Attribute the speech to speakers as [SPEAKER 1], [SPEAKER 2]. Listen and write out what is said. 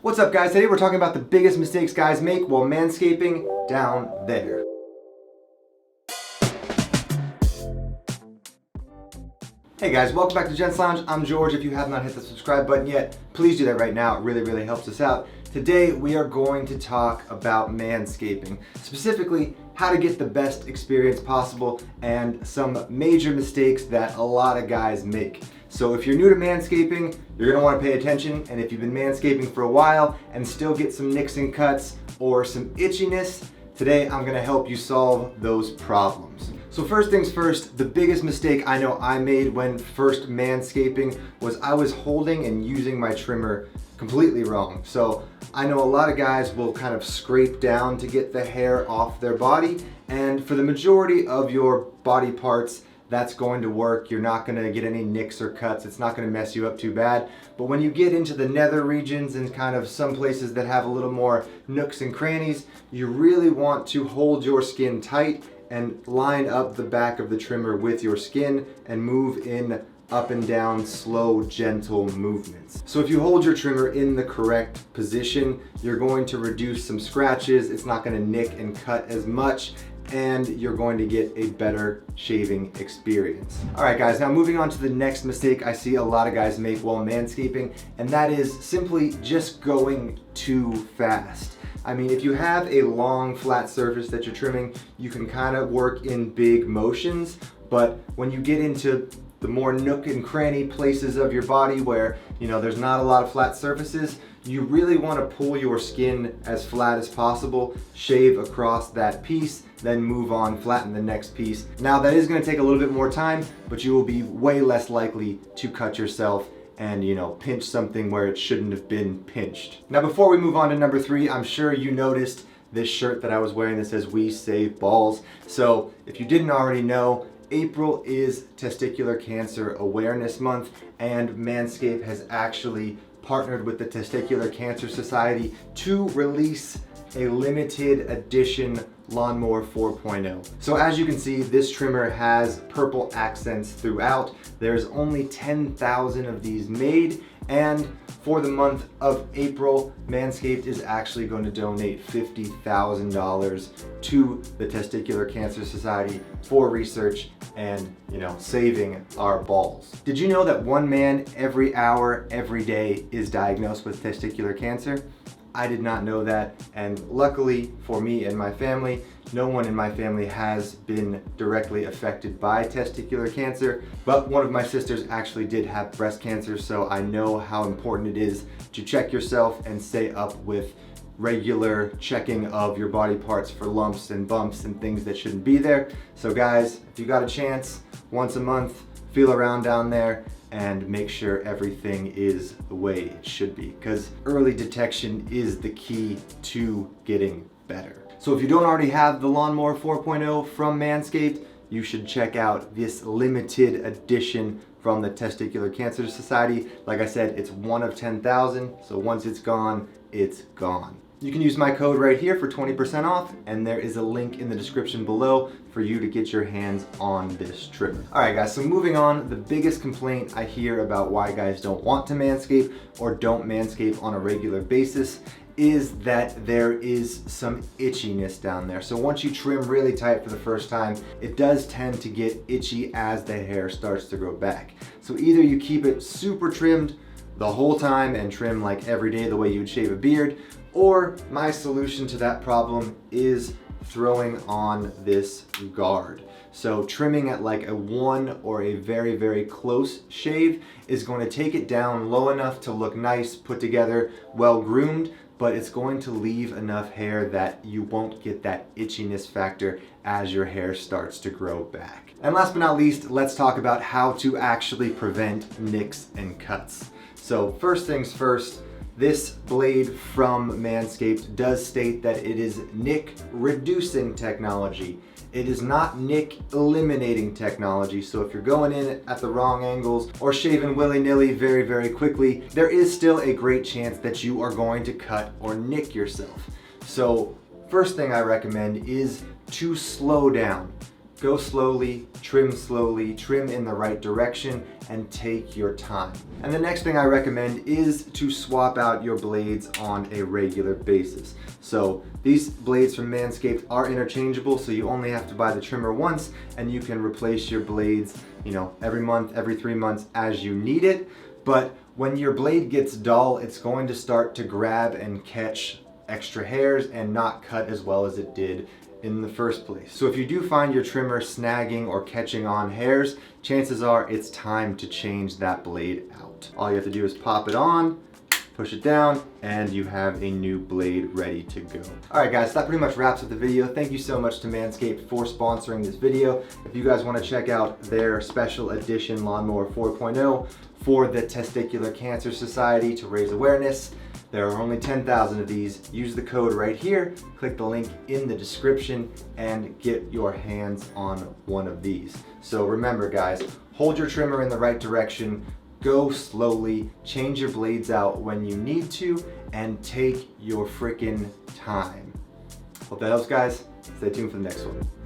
[SPEAKER 1] What's up guys? Today we're talking about the biggest mistakes guys make while manscaping down there. Hey guys, welcome back to gentslounge. I'm George. If you have not hit the subscribe button yet, please do that right now. It really helps us out. Today we are going to talk about manscaping, specifically how to get the best experience possible and some major mistakes that a lot of guys make. So if you're new to manscaping, you're gonna wanna pay attention, and if you've been manscaping for a while and still get some nicks and cuts or some itchiness, today I'm gonna help you solve those problems. So first things first, the biggest mistake I know I made when first manscaping was I was holding and using my trimmer completely wrong. So I know a lot of guys will kind of scrape down to get the hair off their body, and for the majority of your body parts, that's going to work. You're not gonna get any nicks or cuts. It's not gonna mess you up too bad. But when you get into the nether regions and kind of some places that have a little more nooks and crannies, you really want to hold your skin tight and line up the back of the trimmer with your skin and move in up and down slow, gentle movements. So if you hold your trimmer in the correct position, you're going to reduce some scratches. It's not gonna nick and cut as much, and you're going to get a better shaving experience. All right guys, now moving on to the next mistake I see a lot of guys make while manscaping, and that is simply just going too fast. I mean, if you have a long flat surface that you're trimming, you can kind of work in big motions, but when you get into the more nook and cranny places of your body where, you know, there's not a lot of flat surfaces, you really want to pull your skin as flat as possible, shave across that piece, then move on, flatten the next piece. Now that is going to take a little bit more time, but you will be way less likely to cut yourself and, you know, pinch something where it shouldn't have been pinched. Now before we move on to number 3, I'm sure you noticed this shirt that I was wearing that says "We Save Balls." So if you didn't already know, April is Testicular Cancer Awareness Month, and Manscaped has actually partnered with the Testicular Cancer Society to release a limited edition Lawn Mower 4.0. So as you can see, this trimmer has purple accents throughout. There's only 10,000 of these made, and for the month of April, Manscaped is actually going to donate $50,000 to the Testicular Cancer Society for research and, you know, saving our balls. Did you know that 1 man every hour, every day is diagnosed with testicular cancer? I did not know that, and luckily for me and my family, no one in my family has been directly affected by testicular cancer, but one of my sisters actually did have breast cancer, so I know how important it is to check yourself and stay up with regular checking of your body parts for lumps and bumps and things that shouldn't be there. So guys, if you got a chance, once a month, feel around down there and make sure everything is the way it should be, because early detection is the key to getting better. So if you don't already have the Lawn Mower 4.0 from Manscaped, you should check out this limited edition from the Testicular Cancer Society. Like I said, it's 1 of 10,000, so once it's gone, it's gone. You can use my code right here for 20% off, and there is a link in the description below for you to get your hands on this trimmer. All right guys, so moving on, the biggest complaint I hear about why guys don't want to manscape or don't manscape on a regular basis is that there is some itchiness down there. So once you trim really tight for the first time, it does tend to get itchy as the hair starts to grow back. So either you keep it super trimmed the whole time and trim like every day the way you would shave a beard, or my solution to that problem is throwing on this guard. So trimming at like a 1 or a very close shave is going to take it down low enough to look nice, put together, well groomed, but it's going to leave enough hair that you won't get that itchiness factor as your hair starts to grow back. And last but not least, let's talk about how to actually prevent nicks and cuts. So first things first, this blade from Manscaped does state that it is nick reducing technology. It is not nick eliminating technology, so if you're going in at the wrong angles or shaving willy-nilly very quickly, there is still a great chance that you are going to cut or nick yourself. So first thing I recommend is to slow down. Go slowly, trim in the right direction, and take your time. And the next thing I recommend is to swap out your blades on a regular basis. So these blades from Manscaped are interchangeable, so you only have to buy the trimmer once and you can replace your blades, every month, every 3 months as you need it. But when your blade gets dull, it's going to start to grab and catch extra hairs and not cut as well as it did in the first place. So if you do find your trimmer snagging or catching on hairs, chances are it's time to change that blade out. All you have to do is pop it on, push it down, and you have a new blade ready to go. Alright guys, that pretty much wraps up the video. Thank you so much to Manscaped for sponsoring this video. If you guys want to check out their special edition Lawn Mower 4.0 for the Testicular Cancer Society to raise awareness, there are only 10,000 of these. Use the code right here, click the link in the description, and get your hands on one of these. So remember guys, hold your trimmer in the right direction, go slowly, change your blades out when you need to, and take your freaking time. Hope that helps guys. Stay tuned for the next one.